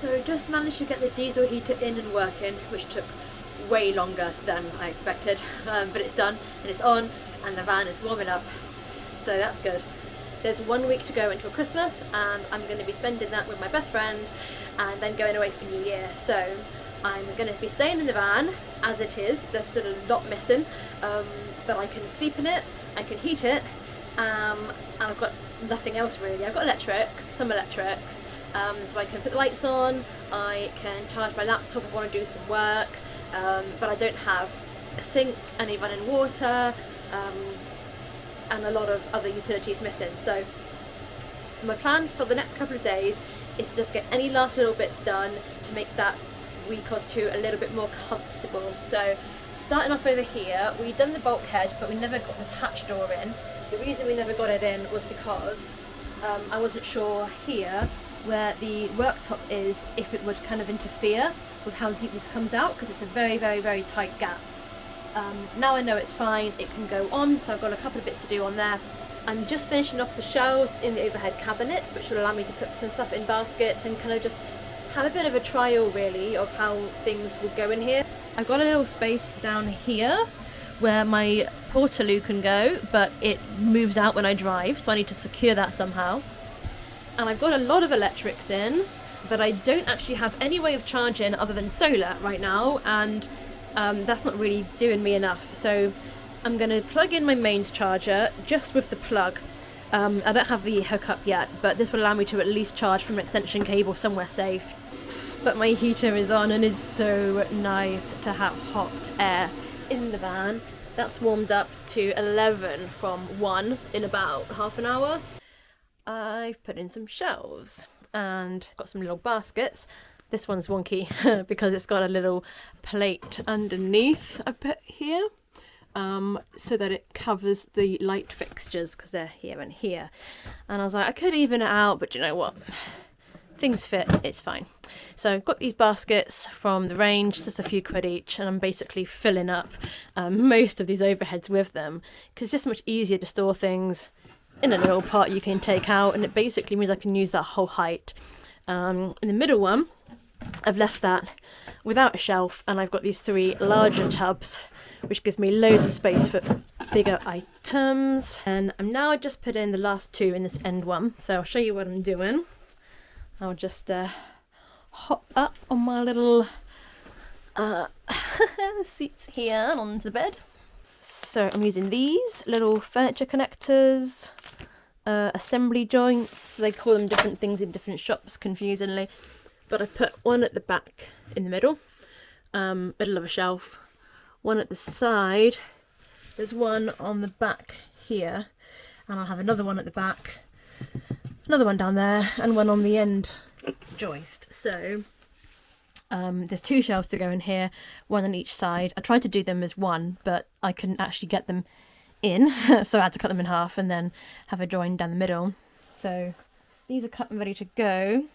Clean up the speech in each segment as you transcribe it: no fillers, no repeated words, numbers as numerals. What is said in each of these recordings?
So just managed to get the diesel heater in and working, which took way longer than I expected, but it's done and it's on and the van is warming up, so that's good. There's 1 week to go until Christmas and I'm going to be spending that with my best friend and then going away for New Year. So I'm going to be staying in the van as it is. There's still a lot missing, but I can sleep in it, I can heat it, and I've got nothing else really. I've got some electrics, so I can put the lights on, I can charge my laptop if I want to do some work, but I don't have a sink, any running water, and a lot of other utilities missing. So my plan for the next couple of days is to just get any last little bits done to make that week or two a little bit more comfortable. So starting off over here, we've done the bulkhead, but we never got this hatch door in. The reason we never got it in was because I wasn't sure here where the worktop is, if it would kind of interfere with how deep this comes out, because it's a very, very, very tight gap. Now I know it's fine, it can go on, so I've got a couple of bits to do on there. I'm just finishing off the shelves in the overhead cabinets, which will allow me to put some stuff in baskets and kind of just have a bit of a trial really of how things would go in here. I've got a little space down here where my portaloo can go, but it moves out when I drive, so I need to secure that somehow. And I've got a lot of electrics in, but I don't actually have any way of charging other than solar right now, and that's not really doing me enough. So I'm going to plug in my mains charger just with the plug. I don't have the hookup yet, but this will allow me to at least charge from an extension cable somewhere safe. But my heater is on and it's so nice to have hot air in the van. That's warmed up to 11 from 1 in about half an hour. I've put in some shelves and got some little baskets. This one's wonky because it's got a little plate underneath I put here, so that it covers the light fixtures because they're here and here. And I was like, I could even it out, but you know what? Things fit, it's fine. So I've got these baskets from the range, just a few quid each, and I'm basically filling up most of these overheads with them because it's just much easier to store things in a little pot you can take out, and it basically means I can use that whole height. In the middle one, I've left that without a shelf, and I've got these 3 larger tubs, which gives me loads of space for bigger items. And I'm now just put in the last 2 in this end one, so I'll show you what I'm doing. I'll just hop up on my little seats here and onto the bed. So I'm using these little furniture connectors, assembly joints. They call them different things in different shops, confusingly. But I put one at the back in the middle of a shelf, one at the side. There's one on the back here, and I'll have another one at the back, another one down there, and one on the end joist. So there's 2 shelves to go in here, one on each side. I tried to do them as one, but I couldn't actually get them in, so I had to cut them in half and then have a join down the middle. So these are cut and ready to go.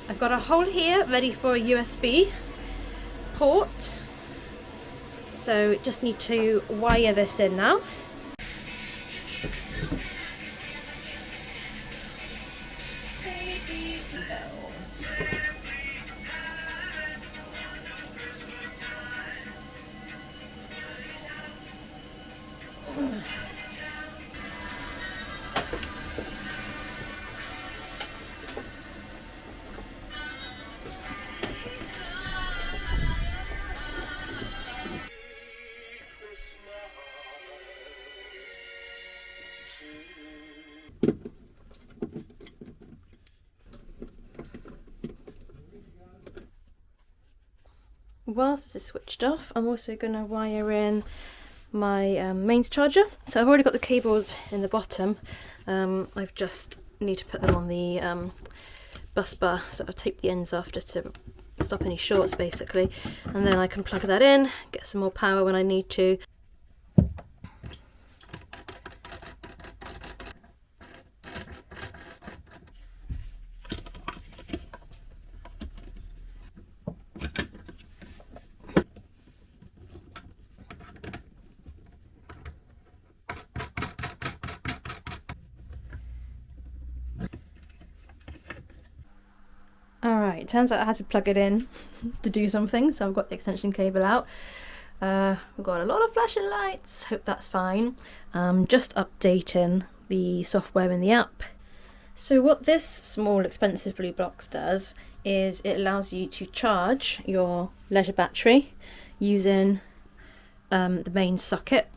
I've got a hole here ready for a USB port, so just need to wire this in now. Whilst this is switched off, I'm also going to wire in my mains charger. So I've already got the cables in the bottom. I've just need to put them on the bus bar, so I'll tape the ends off just to stop any shorts basically, and then I can plug that in, get some more power when I need to. Alright, it turns out I had to plug it in to do something, so I've got the extension cable out. We've got a lot of flashing lights, hope that's fine. Just updating the software in the app. So what this small expensive blue box does is it allows you to charge your leisure battery using the main socket.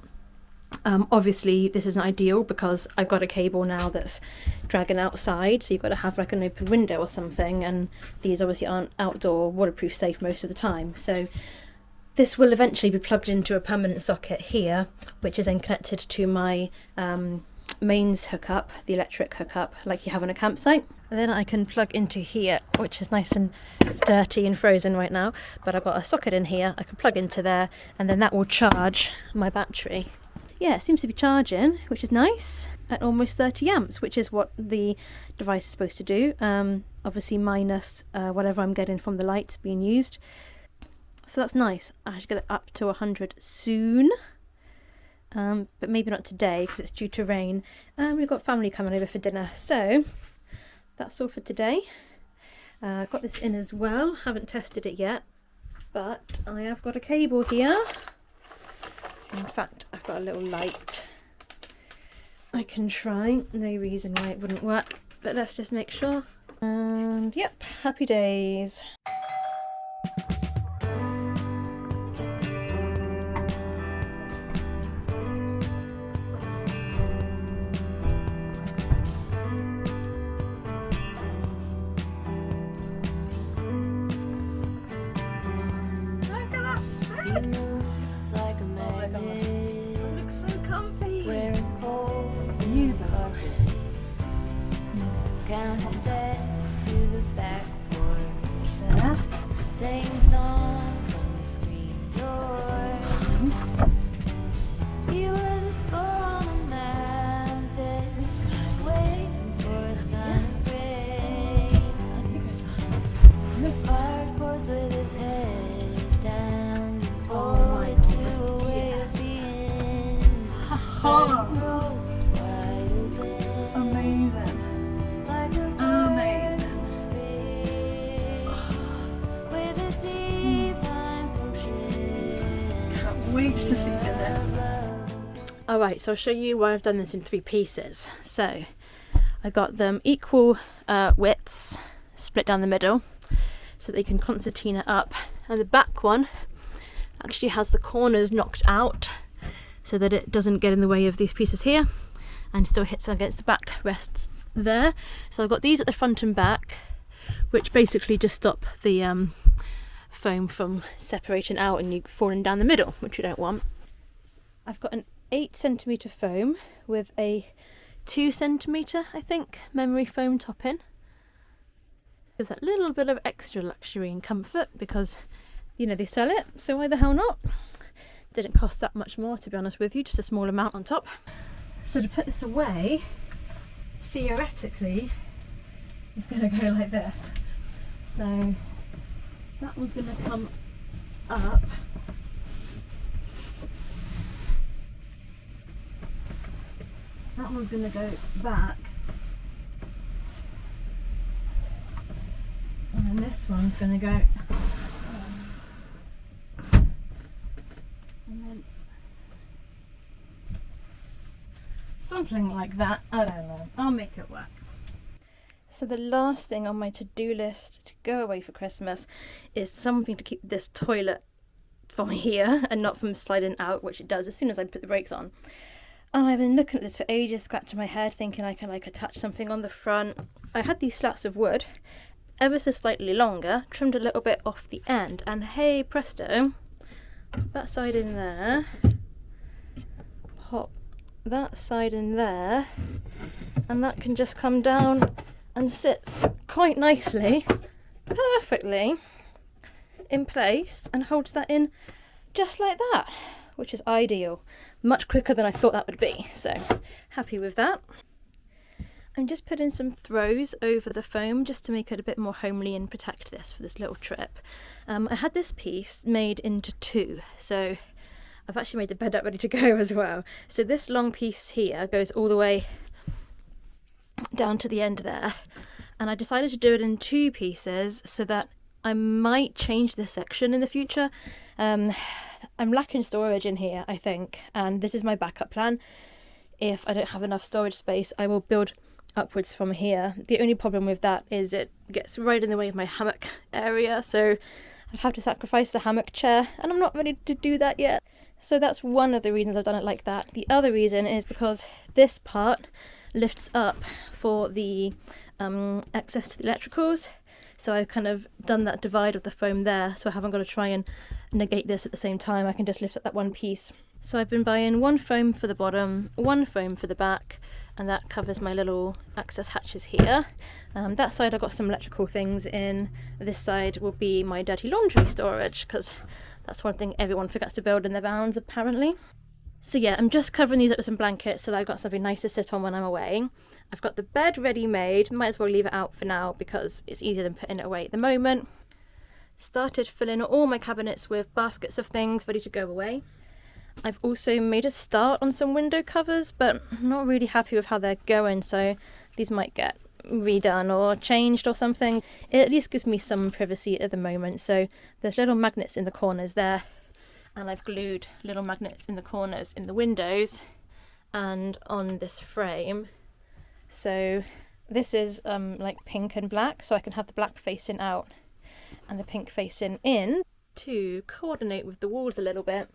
Obviously this isn't ideal because I've got a cable now that's dragging outside, so you've got to have like an open window or something, and these obviously aren't outdoor waterproof safe most of the time. So this will eventually be plugged into a permanent socket here, which is then connected to my mains hookup, the electric hookup like you have on a campsite. And then I can plug into here, which is nice and dirty and frozen right now, but I've got a socket in here, I can plug into there, and then that will charge my battery. Yeah, it seems to be charging, which is nice, at almost 30 amps, which is what the device is supposed to do. Obviously minus whatever I'm getting from the lights being used. So that's nice. I should get it up to 100 soon, but maybe not today because it's due to rain. And we've got family coming over for dinner. So that's all for today. Got this in as well, haven't tested it yet, but I have got a cable here. In fact, I've got a little light I can try. No reason why it wouldn't work, but let's just make sure. And yep, happy days. Same song from the screen door. He was a score on the mountain, waiting for a sign of rain. Hard horse with his head down, devoted to a way of being. Amazing. Like a wait to speak to this. Alright, so I'll show you why I've done this in 3 pieces. So I got them equal widths, split down the middle, so they can concertina up. And the back one actually has the corners knocked out so that it doesn't get in the way of these pieces here and still hits against the back rests there. So I've got these at the front and back, which basically just stop the foam from separating out and you falling down the middle, which you don't want. I've got an 8cm foam with a 2cm, I think, memory foam topping. Gives that little bit of extra luxury and comfort because, you know, they sell it, so why the hell not? Didn't cost that much more, to be honest with you, just a small amount on top. So to put this away, theoretically, it's going to go like this. So that one's going to come up. That one's going to go back. And then this one's going to go. And then something like that. I don't know. I'll make it work. So the last thing on my to-do list to go away for Christmas is something to keep this toilet from here and not from sliding out, which it does as soon as I put the brakes on. And I've been looking at this for ages, scratching my head, thinking I can like attach something on the front. I had these slats of wood, ever so slightly longer, trimmed a little bit off the end, and hey presto, that side in there, pop that side in there, and that can just come down and sits quite nicely, perfectly in place, and holds that in just like that, which is ideal. Much quicker than I thought that would be, so happy with that. I'm just putting some throws over the foam just to make it a bit more homely and protect this for this little trip. I had this piece made into two, so I've actually made the bed up ready to go as well. So this long piece here goes all the way down to the end there, and I decided to do it in two pieces so that I might change this section in the future. I'm lacking storage in here, I think, and this is my backup plan. If I don't have enough storage space, I will build upwards from here. The only problem with that is it gets right in the way of my hammock area, so I'd have to sacrifice the hammock chair, and I'm not ready to do that yet. So that's one of the reasons I've done it like that. The other reason is because this part lifts up for the access to the electricals, so I've kind of done that divide of the foam there, so I haven't got to try and negate this at the same time. I can just lift up that one piece. So I've been buying one foam for the bottom, one foam for the back, and that covers my little access hatches here. That side I've got some electrical things in. This side will be my dirty laundry storage, because that's one thing everyone forgets to build in their vans apparently. So yeah, I'm just covering these up with some blankets so that I've got something nice to sit on when I'm away. I've got the bed ready made, might as well leave it out for now because it's easier than putting it away at the moment. Started filling all my cabinets with baskets of things ready to go away. I've also made a start on some window covers, but I'm not really happy with how they're going, so these might get redone or changed or something. It at least gives me some privacy at the moment. So there's little magnets in the corners there, and I've glued little magnets in the corners in the windows and on this frame. So this is like pink and black, so I can have the black facing out and the pink facing in to coordinate with the walls a little bit.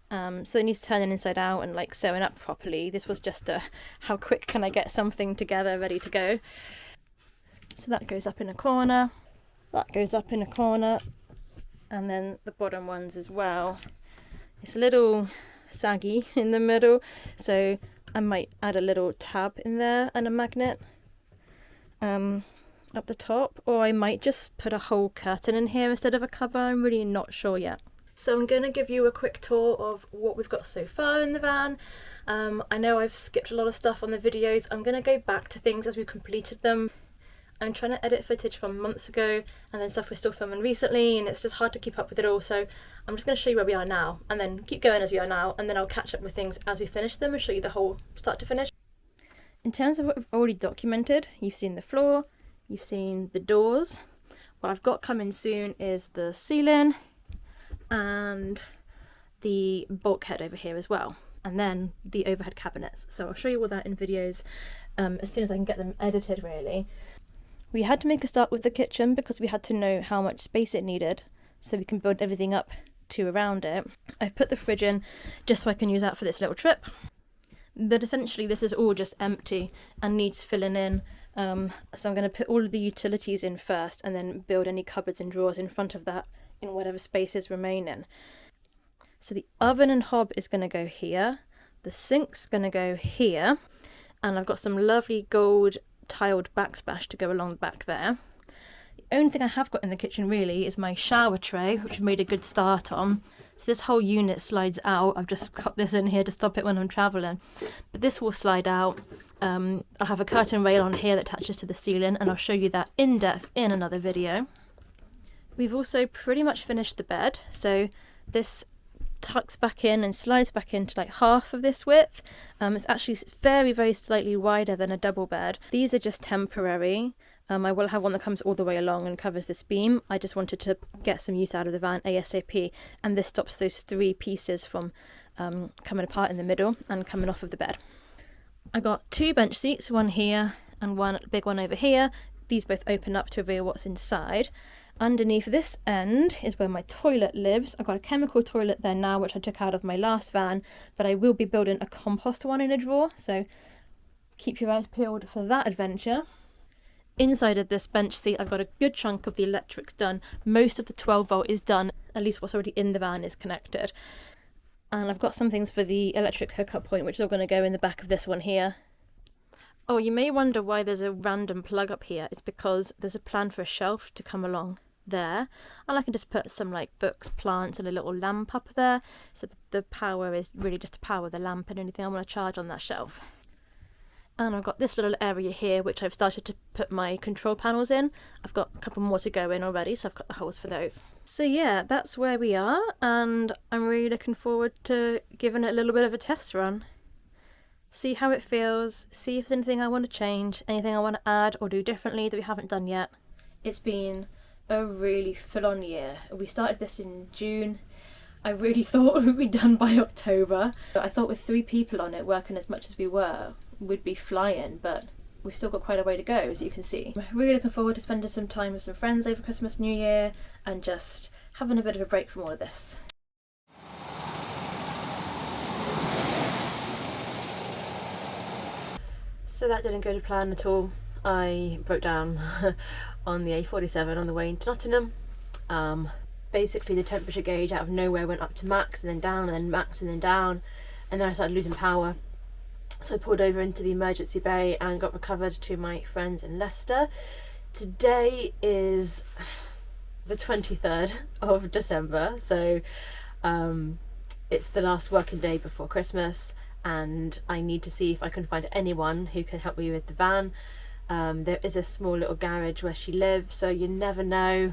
So it needs turning inside out and like sewing up properly. This was just a how quick can I get something together ready to go. So that goes up in a corner, that goes up in a corner, and then the bottom ones as well. It's a little saggy in the middle, so I might add a little tab in there and a magnet up the top, or I might just put a whole curtain in here instead of a cover. I'm really not sure yet. So I'm going to give you a quick tour of what we've got so far in the van. I know I've skipped a lot of stuff on the videos. I'm going to go back to things as we've completed them. I'm trying to edit footage from months ago and then stuff we're still filming recently, and it's just hard to keep up with it all. So I'm just going to show you where we are now and then keep going as we are now, and then I'll catch up with things as we finish them and show you the whole start to finish. In terms of what we've already documented, you've seen the floor, you've seen the doors. What I've got coming soon is the ceiling and the bulkhead over here as well, and then the overhead cabinets. So I'll show you all that in videos as soon as I can get them edited really. We had to make a start with the kitchen because we had to know how much space it needed so we can build everything up to around it. I've put the fridge in just so I can use that for this little trip, but essentially this is all just empty and needs filling in. So I'm going to put all of the utilities in first and then build any cupboards and drawers in front of that in whatever spaces remaining. So the oven and hob is going to go here, the sink's going to go here, and I've got some lovely gold tiled backsplash to go along the back there. The only thing I have got in the kitchen really is my shower tray, which I've made a good start on. So this whole unit slides out. I've just got this in here to stop it when I'm travelling, but this will slide out. I'll have a curtain rail on here that attaches to the ceiling, and I'll show you that in depth in another video. We've also pretty much finished the bed, so this tucks back in and slides back into like half of this width. It's actually very, very slightly wider than a double bed. These are just temporary. I will have one that comes all the way along and covers this beam. I just wanted to get some use out of the van ASAP, and this stops those three pieces from coming apart in the middle and coming off of the bed. I got two bench seats, one here and one big one over here. These both open up to reveal what's inside. Underneath this end is where my toilet lives. I've got a chemical toilet there now, which I took out of my last van, but I will be building a compost one in a drawer, so keep your eyes peeled for that adventure. Inside of this bench seat, I've got a good chunk of the electrics done. Most of the 12 volt is done, at least what's already in the van is connected. And I've got some things for the electric hookup point, which is all going to go in the back of this one here. Oh, you may wonder why there's a random plug up here. It's because there's a plan for a shelf to come along there, and I can just put some like books, plants and a little lamp up there, so the power is really just to power the lamp and anything I want to charge on that shelf. And I've got this little area here which I've started to put my control panels in. I've got a couple more to go in already, so I've got the holes for those. So yeah, that's where we are, and I'm really looking forward to giving it a little bit of a test run. See how it feels, see if there's anything I want to change, anything I want to add or do differently that we haven't done yet. It's been a really full-on year. We started this in June. I really thought we'd be done by October. I thought with 3 people on it, working as much as we were, we'd be flying, but we've still got quite a way to go, as you can see. I'm really looking forward to spending some time with some friends over Christmas, New Year, and just having a bit of a break from all of this. So that didn't go to plan at all. I broke down on the A47 on the way into Nottingham. Basically the temperature gauge out of nowhere went up to max and then down and then max and then down, and then I started losing power. So I pulled over into the emergency bay and got recovered to my friends in Leicester. Today is the 23rd of December, so it's the last working day before Christmas, and I need to see if I can find anyone who can help me with the van. There is a small little garage where she lives, so you never know.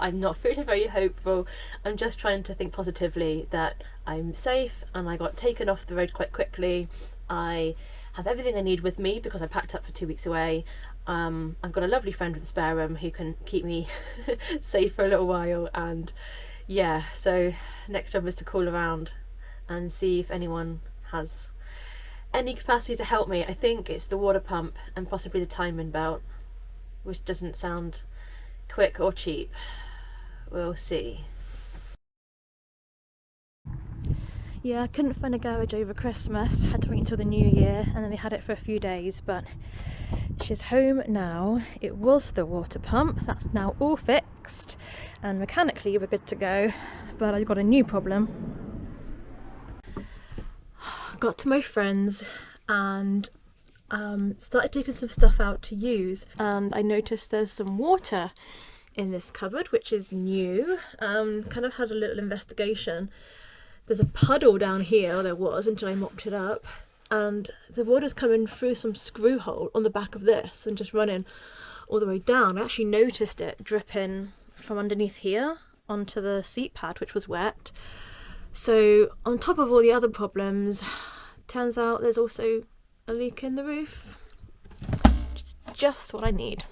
I'm not feeling very hopeful. I'm just trying to think positively that I'm safe, and I got taken off the road quite quickly. I have everything I need with me because I packed up for 2 weeks away. I've got a lovely friend with a spare room who can keep me safe for a little while, and yeah, so next job is to call around and see if anyone has any capacity to help me. I think it's the water pump and possibly the timing belt, which doesn't sound quick or cheap. We'll see. Yeah, I couldn't find a garage over Christmas, had to wait until the new year, and then they had it for a few days, but she's home now. It was the water pump, that's now all fixed, and mechanically we're good to go, but I've got a new problem. Got to my friends and started taking some stuff out to use, and I noticed there's some water in this cupboard, which is new. Kind of had a little investigation. There's a puddle down here, or there was until I mopped it up, and the water's coming through some screw hole on the back of this and just running all the way down. I actually noticed it dripping from underneath here onto the seat pad, which was wet. So on top of all the other problems, turns out there's also a leak in the roof. Just what I need.